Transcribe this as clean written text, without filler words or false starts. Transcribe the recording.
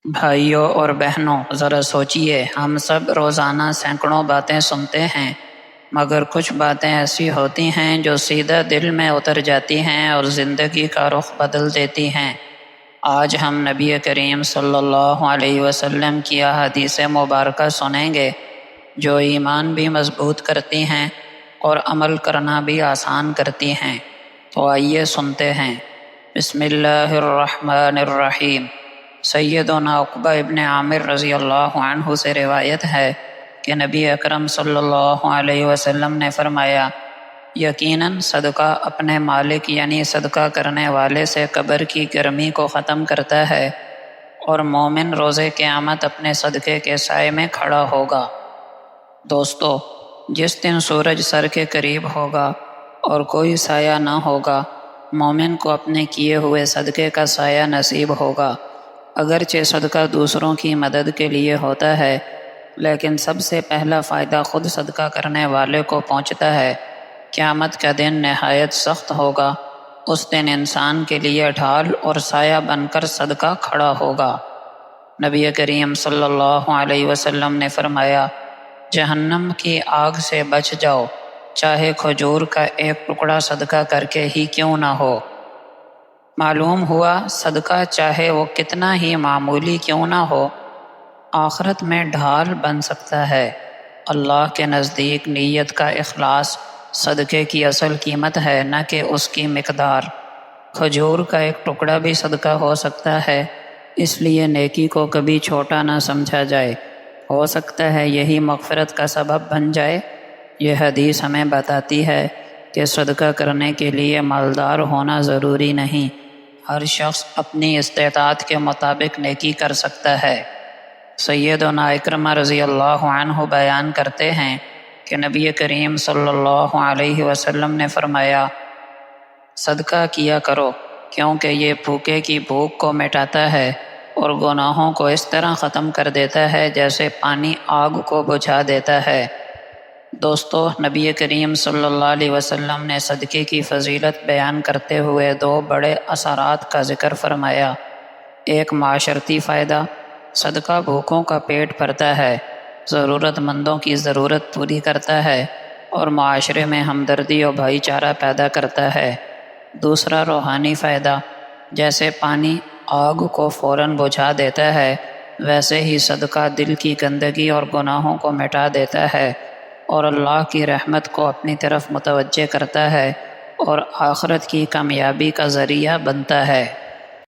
بھائیوں اور بہنوں، ذرا سوچئے، ہم سب روزانہ سینکڑوں باتیں سنتے ہیں، مگر کچھ باتیں ایسی ہوتی ہیں جو سیدھا دل میں اتر جاتی ہیں اور زندگی کا رخ بدل دیتی ہیں۔ آج ہم نبی کریم صلی اللہ علیہ وسلم کی احادیث مبارکہ سنیں گے جو ایمان بھی مضبوط کرتی ہیں اور عمل کرنا بھی آسان کرتی ہیں۔ تو آئیے سنتے ہیں۔ بسم اللہ الرحمن الرحیم۔ سیدنا عقبہ ابن عامر رضی اللہ عنہ سے روایت ہے کہ نبی اکرم صلی اللہ علیہ وسلم نے فرمایا، یقیناً صدقہ اپنے مالک یعنی صدقہ کرنے والے سے قبر کی گرمی کو ختم کرتا ہے، اور مومن روز قیامت اپنے صدقے کے سائے میں کھڑا ہوگا۔ دوستو، جس دن سورج سر کے قریب ہوگا اور کوئی سایہ نہ ہوگا، مومن کو اپنے کیے ہوئے صدقے کا سایہ نصیب ہوگا۔ اگرچہ صدقہ دوسروں کی مدد کے لیے ہوتا ہے، لیکن سب سے پہلا فائدہ خود صدقہ کرنے والے کو پہنچتا ہے۔ قیامت کا دن نہایت سخت ہوگا۔ اس دن انسان کے لیے ڈھال اور سایہ بن کر صدقہ کھڑا ہوگا۔ نبی کریم صلی اللہ علیہ وسلم نے فرمایا، جہنم کی آگ سے بچ جاؤ، چاہے کھجور کا ایک ٹکڑا صدقہ کر کے ہی کیوں نہ ہو۔ معلوم ہوا صدقہ چاہے وہ کتنا ہی معمولی کیوں نہ ہو، آخرت میں ڈھال بن سکتا ہے۔ اللہ کے نزدیک نیت کا اخلاص صدقے کی اصل قیمت ہے، نہ کہ اس کی مقدار۔ کھجور کا ایک ٹکڑا بھی صدقہ ہو سکتا ہے، اس لیے نیکی کو کبھی چھوٹا نہ سمجھا جائے۔ ہو سکتا ہے یہی مغفرت کا سبب بن جائے۔ یہ حدیث ہمیں بتاتی ہے کہ صدقہ کرنے کے لیے مالدار ہونا ضروری نہیں، ہر شخص اپنی استطاعت کے مطابق نیکی کر سکتا ہے۔ سیدنا اکرمہ رضی اللہ عنہ بیان کرتے ہیں کہ نبی کریم صلی اللہ علیہ وسلم نے فرمایا، صدقہ کیا کرو، کیونکہ یہ بھوکے کی بھوک کو مٹاتا ہے اور گناہوں کو اس طرح ختم کر دیتا ہے جیسے پانی آگ کو بجھا دیتا ہے۔ دوستو، نبی کریم صلی اللہ علیہ وسلم نے صدقے کی فضیلت بیان کرتے ہوئے دو بڑے اثرات کا ذکر فرمایا۔ ایک معاشرتی فائدہ، صدقہ بھوکوں کا پیٹ بھرتا ہے، ضرورت مندوں کی ضرورت پوری کرتا ہے اور معاشرے میں ہمدردی اور بھائی چارہ پیدا کرتا ہے۔ دوسرا روحانی فائدہ، جیسے پانی آگ کو فوراً بجھا دیتا ہے، ویسے ہی صدقہ دل کی گندگی اور گناہوں کو مٹا دیتا ہے اور اللہ کی رحمت کو اپنی طرف متوجہ کرتا ہے اور آخرت کی کامیابی کا ذریعہ بنتا ہے۔